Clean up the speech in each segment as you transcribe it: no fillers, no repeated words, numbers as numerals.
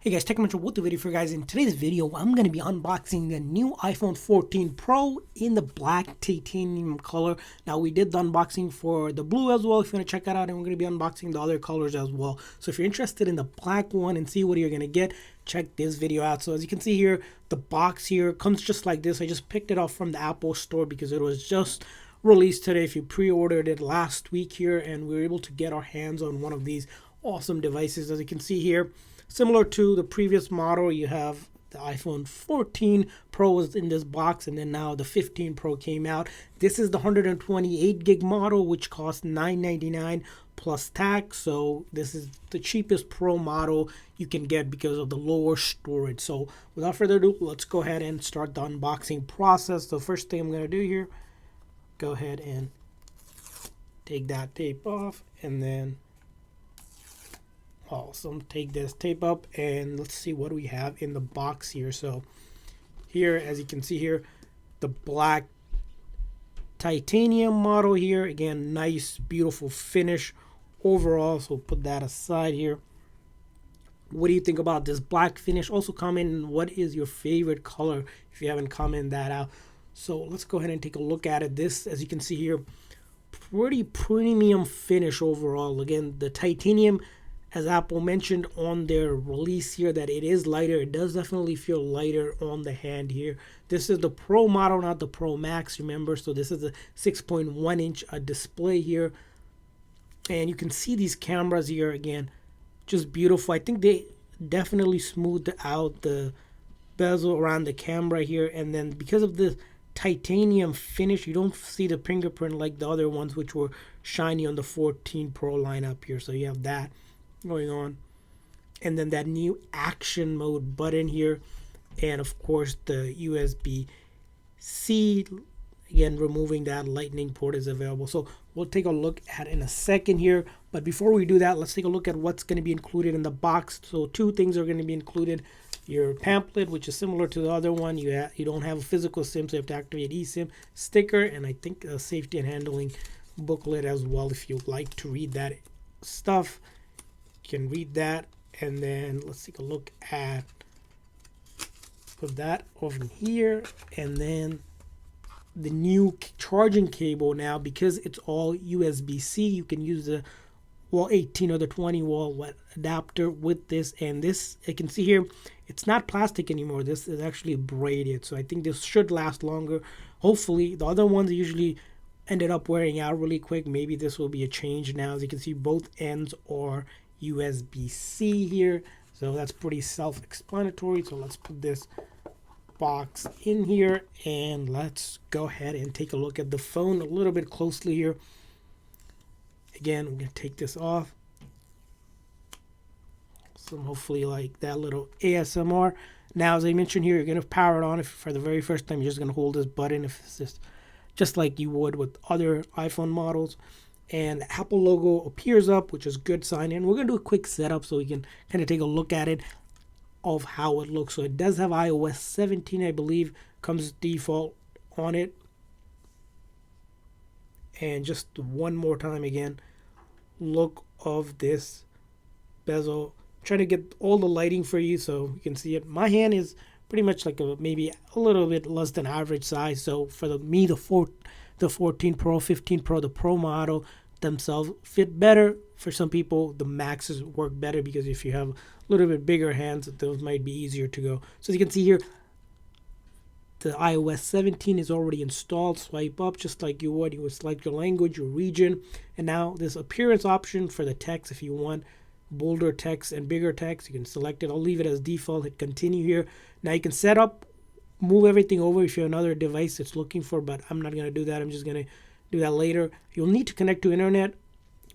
Hey guys, Technomentary with the video for you guys. In today's video, I'm going to be unboxing the new iPhone 14 Pro in the black titanium color. Now, we did the unboxing for the blue as well, if you want to check that out, and we're going to be unboxing the other colors as well. So if you're interested in the black one and see what you're going to get, check this video out. So as you can see here, the box here comes just like this. I just picked it up from the Apple store because it was just released today. If you pre-ordered it last week here, and we were able to get our hands on one of these awesome devices. As you can see here, similar to the previous model, you have the iPhone 14 Pro is in this box, and then now the 15 Pro came out. This is the 128 gig model, which costs $999 plus tax. So this is the cheapest Pro model you can get because of the lower storage. So without further ado, let's go ahead and start the unboxing process. The first thing I'm going to do here, go ahead and take that tape off, and then awesome, take this tape up, and let's see what we have in the box here. So here, as you can see here, the black titanium model here. Again, nice beautiful finish overall, so put that aside here. What do you think about this black finish? Also comment what is your favorite color if you haven't commented that out. So let's go ahead and take a look at it. This, as you can see here, pretty premium finish overall. Again, the titanium, as Apple mentioned on their release here, that it is lighter. It does definitely feel lighter on the hand here. This is the Pro model, not the Pro Max, remember. So this is a 6.1 inch display here. And you can see these cameras here, again, just beautiful. I think they definitely smoothed out the bezel around the camera here. And then because of the titanium finish, you don't see the fingerprint like the other ones, which were shiny on the 14 Pro lineup here. So you have that going on, and then that new action mode button here, and of course the USB-C, again removing that lightning port is available. So we'll take a look at in a second here, but before we do that, let's take a look at what's going to be included in the box. So two things are going to be included: your pamphlet, which is similar to the other one. You don't have a physical SIM, so you have to activate eSIM, sticker, and I think a safety and handling booklet as well. If you'd like to read that stuff, can read that. And then let's take a look at, put that over here, and then the new charging cable. Now, because it's all USB-C, you can use the 18 or the 20 wall adapter with this. And this, you can see here, it's not plastic anymore. This is actually braided, so I think this should last longer, hopefully. The other ones usually ended up wearing out really quick. Maybe this will be a change now. As you can see, both ends are USB-C here, so that's pretty self-explanatory. So let's put this box in here, and let's go ahead and take a look at the phone a little bit closely here. Again, we're gonna take this off, so hopefully like that little ASMR. Now, as I mentioned here, you're gonna power it on. If for the very first time, you're just gonna hold this button, if it's just like you would with other iPhone models. And the Apple logo appears up, which is good sign. And we're going to do a quick setup so we can kind of take a look at it of how it looks. So it does have iOS 17, I believe, comes default on it. And just one more time again, look of this bezel. I'm trying to get all the lighting for you so you can see it. My hand is pretty much like maybe a little bit less than average size. So for the 14 Pro, 15 Pro, the Pro model themselves fit better. For some people, the Maxes work better because if you have a little bit bigger hands, those might be easier to go. So as you can see here, the iOS 17 is already installed. Swipe up just like you would. You would select your language, your region, and now this appearance option for the text. If you want bolder text and bigger text, you can select it. I'll leave it as default. Hit continue here. Now you can set up, move everything over if you have another device it's looking for, but I'm not going to do that. I'm just going to do that later. You'll need to connect to internet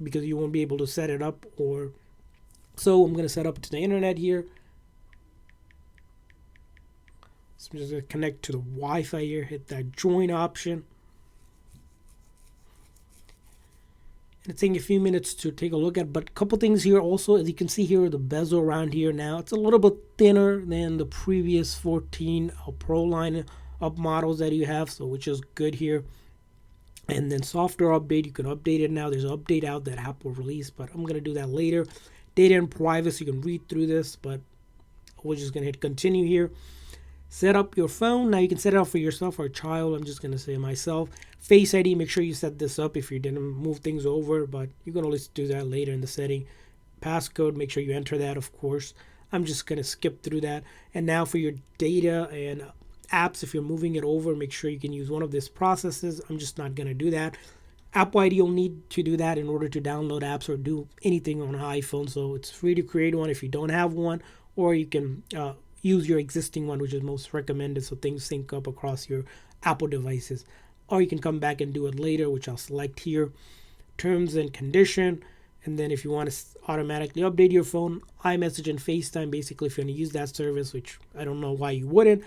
because you won't be able to set it up, or so I'm going to set up to the internet here. So I'm just going to connect to the Wi-Fi here, hit that join option. And it's taking a few minutes to take a look at, but a couple things here also. As you can see here, the bezel around here now, it's a little bit thinner than the previous 14 Pro line up models that you have, so which is good here. And then software update, you can update it now. There's an update out that Apple released, but I'm going to do that later. Data and privacy, you can read through this, but we're just going to hit continue here. Set up your phone. Now you can set it up for yourself or a child. I'm just going to say myself. Face ID, make sure you set this up if you didn't move things over, but you can always do that later in the setting. Passcode, make sure you enter that, of course. I'm just going to skip through that. And now for your data and apps, if you're moving it over, make sure you can use one of these processes. I'm just not going to do that. Apple ID, you'll need to do that in order to download apps or do anything on an iPhone. So it's free to create one if you don't have one, or you can use your existing one, which is most recommended, so things sync up across your Apple devices. Or you can come back and do it later, which I'll select here. Terms and condition. And then if you want to automatically update your phone, iMessage and FaceTime, basically if you want to use that service, which I don't know why you wouldn't.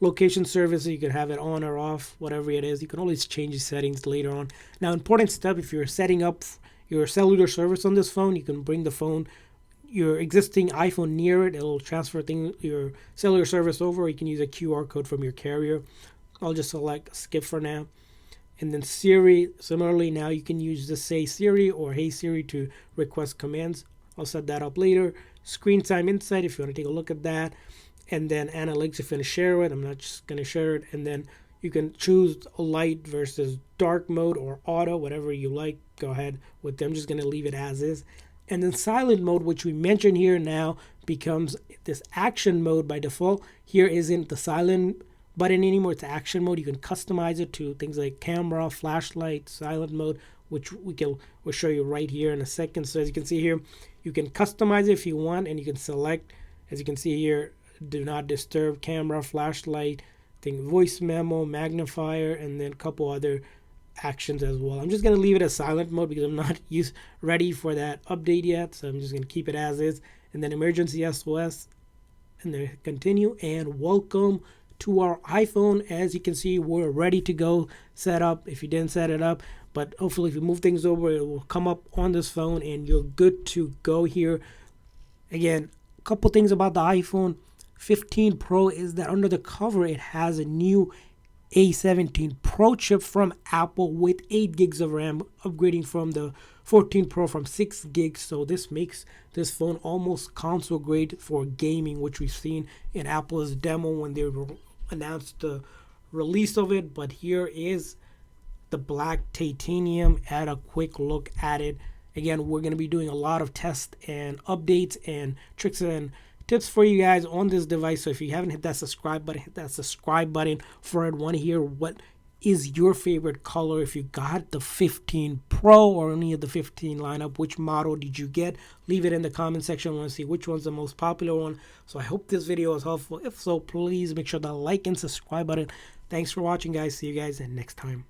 Location service, you can have it on or off, whatever it is. You can always change the settings later on. Now, important step, if you're setting up your cellular service on this phone, you can bring the phone, your existing iPhone near it. It'll transfer your cellular service over, or you can use a QR code from your carrier. I'll just select skip for now. And then Siri, similarly, now you can use the Say Siri or Hey Siri to request commands. I'll set that up later. Screen time insight, if you want to take a look at that. And then analytics, if you want to share it. I'm not just going to share it. And then you can choose light versus dark mode or auto, whatever you like. Go ahead with them. I'm just going to leave it as is. And then silent mode, which we mentioned here, now becomes this action mode by default. Here isn't the silent button anymore. It's action mode. You can customize it to things like camera, flashlight, silent mode, which we'll show you right here in a second. So as you can see here, you can customize it if you want, and you can select, as you can see here, do not disturb, camera, flashlight, voice memo, magnifier, and then a couple other actions as well. I'm just going to leave it as silent mode because I'm not ready for that update yet. So I'm just going to keep it as is. And then emergency SOS, and then continue, and welcome to our iPhone. As you can see, we're ready to go set up if you didn't set it up, but hopefully if you move things over, it will come up on this phone and you're good to go here. Again, a couple things about the iPhone 15 Pro is that under the cover it has a new A17 Pro chip from Apple with 8 gigs of RAM, upgrading from the 14 Pro from 6 gigs. So this makes this phone almost console grade for gaming, which we've seen in Apple's demo when they announced the release of it. But here is the black titanium at a quick look at it. Again, we're going to be doing a lot of tests and updates and tricks and tips for you guys on this device. So if you haven't hit that subscribe button, hit that subscribe button for it. Want to hear what is your favorite color? If you got the 15 Pro or any of the 15 lineup, which model did you get? Leave it in the comment section. I want to see which one's the most popular one. So I hope this video is helpful. If so, please make sure to like and subscribe button. Thanks for watching, guys. See you guys next time.